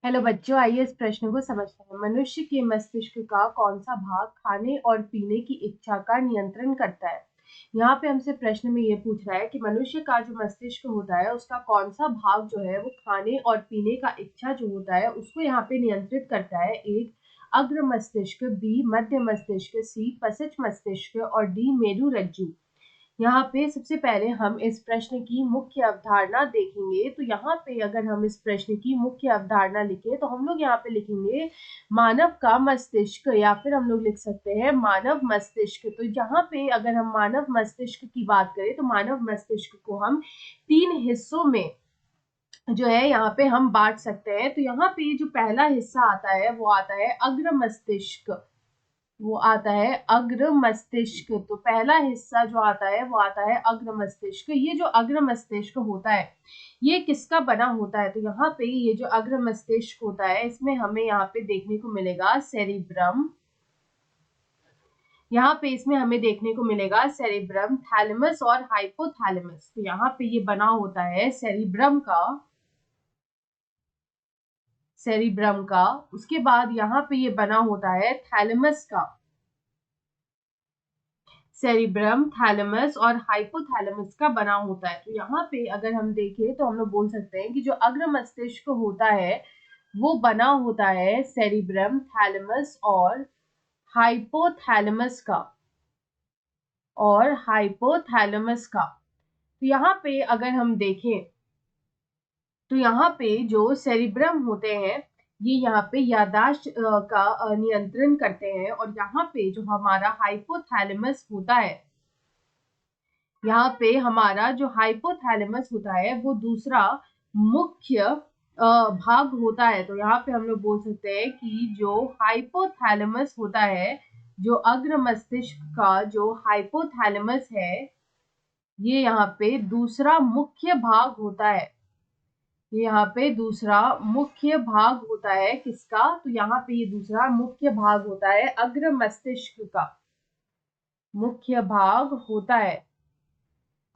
Hello बच्चों, आइए इस प्रश्न को समझते हैं। मनुष्य के मस्तिष्क का कौन सा भाग खाने और पीने की इच्छा का नियंत्रण करता है। यहाँ पे हमसे प्रश्न में ये पूछ रहा है कि मनुष्य का जो मस्तिष्क होता है उसका कौन सा भाग जो है वो खाने और पीने का इच्छा जो होता है उसको यहाँ पे नियंत्रित करता है। एक अग्र मस्तिष्क, बी मध्य मस्तिष्क, सी पश्च मस्तिष्क और डी मेरुरज्जु। यहाँ पे सबसे पहले हम इस प्रश्न की मुख्य अवधारणा देखेंगे। तो यहाँ पे अगर हम इस प्रश्न की मुख्य अवधारणा लिखें तो हम लोग यहाँ पे लिखेंगे मानव का मस्तिष्क, या फिर हम लोग लिख सकते हैं मानव मस्तिष्क। तो यहाँ पे अगर हम मानव मस्तिष्क की बात करें तो मानव मस्तिष्क को हम 3 हिस्सों में जो है यहाँ पे हम बांट सकते हैं। तो यहाँ पे जो पहला हिस्सा आता है वो आता है अग्र मस्तिष्क, वो आता है अग्र मस्तिष्क। तो पहला हिस्सा जो आता है वो आता है अग्र मस्तिष्क। ये जो अग्र मस्तिष्क होता है ये किसका बना होता है, तो यहाँ पे ये जो अग्र मस्तिष्क होता है इसमें हमें यहाँ पे देखने को मिलेगा सेरिब्रम। यहाँ पे इसमें हमें देखने को मिलेगा सेरिब्रम, थैलेमस और हाइपोथैलेमस। तो यहाँ पे ये बना होता है सेरिब्रम का। उसके बाद यहाँ पे ये बना होता है थैलेमस का। सेरिब्रम, थैलेमस और हाइपोथैलेमस का बना होता है। तो यहाँ पे अगर हम देखें तो हम लोग बोल सकते हैं कि जो अग्र मस्तिष्क होता है वो बना होता है सेरिब्रम, थैलेमस और हाइपोथैलेमस का तो यहाँ पे अगर हम देखें तो यहाँ पे जो सेरिब्रम होते हैं ये यहाँ पे याददाश्त का नियंत्रण करते हैं। और यहाँ पे जो हमारा हाइपोथैलेमस होता है, यहाँ पे हमारा जो हाइपोथैलेमस होता है वो दूसरा मुख्य भाग होता है। तो यहाँ पे हम लोग बोल सकते हैं कि जो हाइपोथैलेमस होता है, जो अग्र मस्तिष्क का जो हाइपोथैलेमस है, ये यहाँ पे दूसरा मुख्य भाग होता है। ये यहाँ पे दूसरा मुख्य भाग होता है किसका, तो यहाँ पे ये दूसरा मुख्य भाग होता है अग्र मस्तिष्क का, मुख्य भाग होता है।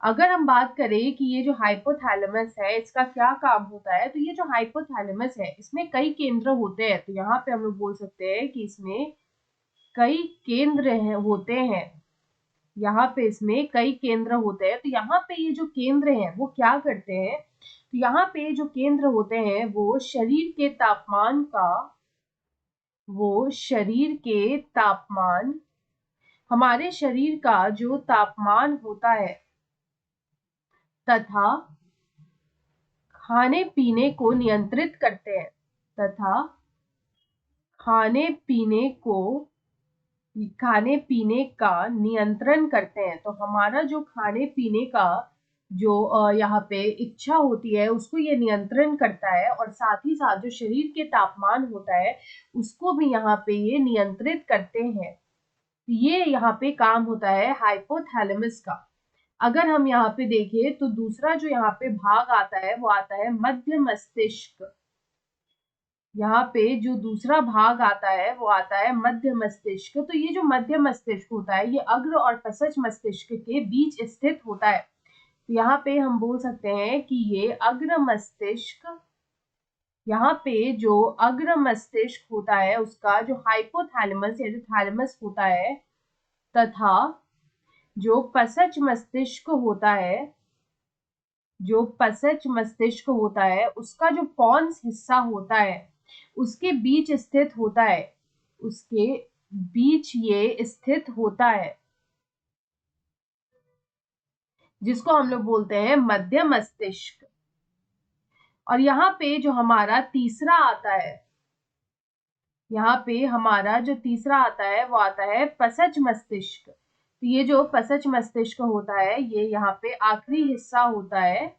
अगर हम बात करें कि ये जो हाइपोथैलेमस है इसका क्या काम होता है, तो ये जो हाइपोथैलेमस है इसमें कई केंद्र होते हैं। तो यहाँ पे हम लोग बोल सकते हैं कि इसमें कई केंद्र होते हैं। यहाँ पे इसमें कई केंद्र होते हैं। तो यहाँ पे ये जो केंद्र हैं वो क्या करते हैं, तो यहाँ पे जो केंद्र होते हैं वो शरीर के तापमान, हमारे शरीर का जो तापमान होता है तथा खाने पीने को नियंत्रित करते हैं, तथा खाने पीने का नियंत्रण करते हैं। तो हमारा जो खाने पीने का जो यहाँ पे इच्छा होती है उसको ये नियंत्रण करता है, और साथ ही साथ जो शरीर के तापमान होता है उसको भी यहाँ पे ये नियंत्रित करते हैं। ये यहाँ पे काम होता है हाइपोथैलेमस का। अगर हम यहाँ पे देखें तो दूसरा जो यहाँ पे भाग आता है वो आता है मध्य मस्तिष्क। यहाँ पे जो दूसरा भाग आता है वो आता है मध्य मस्तिष्क। तो ये जो मध्य मस्तिष्क होता है ये अग्र और पश्च मस्तिष्क के बीच स्थित होता है। तो यहाँ पे हम बोल सकते हैं कि ये अग्र मस्तिष्क, यहाँ पे जो अग्र मस्तिष्क होता है उसका जो हाइपोथैलेमस या जो थैलेमस होता है, तथा जो पश्च मस्तिष्क होता है, उसका जो पॉन्स हिस्सा होता है उसके बीच स्थित होता है, उसके बीच ये स्थित होता है, जिसको हम लोग बोलते हैं मध्य मस्तिष्क। और यहाँ पे जो हमारा तीसरा आता है, यहाँ पे हमारा जो तीसरा आता है वो आता है पश्च मस्तिष्क। तो ये जो पश्च मस्तिष्क होता है ये यहाँ पे आखिरी हिस्सा होता है।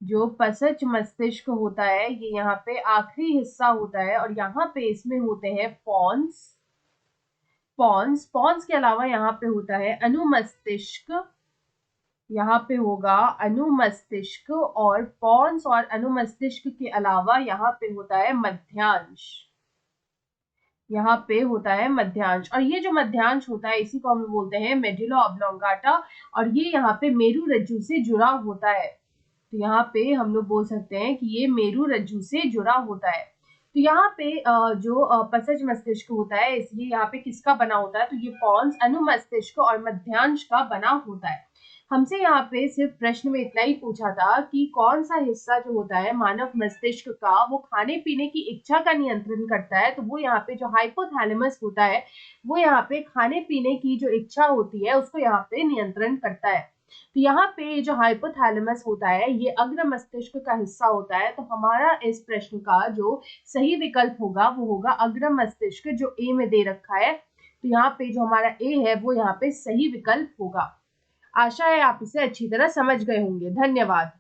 जो पश्च मस्तिष्क होता है ये यहाँ पे आखिरी हिस्सा होता है, और यहाँ पे इसमें होते हैं पॉन्स के अलावा यहाँ पे होता है अनुमस्तिष्क। यहाँ पे होगा अनुमस्तिष्क, और पॉन्स और अनुमस्तिष्क के अलावा यहाँ पे होता है मध्यांश। यहाँ पे होता है मध्यांश, और ये जो मध्यांश होता है इसी को हम बोलते हैं मेडुला ऑब्लोंगाटा, और ये यहाँ पे मेरुरज्जु से जुड़ा होता है। तो यहाँ पे हम लोग बोल सकते हैं कि ये मेरू रज्जु से जुड़ा होता है। तो यहाँ पे जो पसज मस्तिष्क होता है, इसलिए यहाँ पे किसका बना होता है, तो ये पॉन्स अनुमस्तिष्क और मध्यांश का बना होता है। हमसे यहाँ पे सिर्फ प्रश्न में इतना ही पूछा था कि कौन सा हिस्सा जो होता है मानव मस्तिष्क का वो खाने पीने की इच्छा का नियंत्रण करता है, तो वो यहाँ पे जो हाइपोथैलेमस होता है वो यहाँ पे खाने पीने की जो इच्छा होती है उसको यहाँ पे नियंत्रण करता है। तो यहाँ पे जो हाइपोथैलेमस होता है ये अग्र मस्तिष्क का हिस्सा होता है। तो हमारा इस प्रश्न का जो सही विकल्प होगा वो होगा अग्र मस्तिष्क, जो ए में दे रखा है। तो यहाँ पे जो हमारा ए है वो यहाँ पे सही विकल्प होगा। आशा है आप इसे अच्छी तरह समझ गए होंगे। धन्यवाद।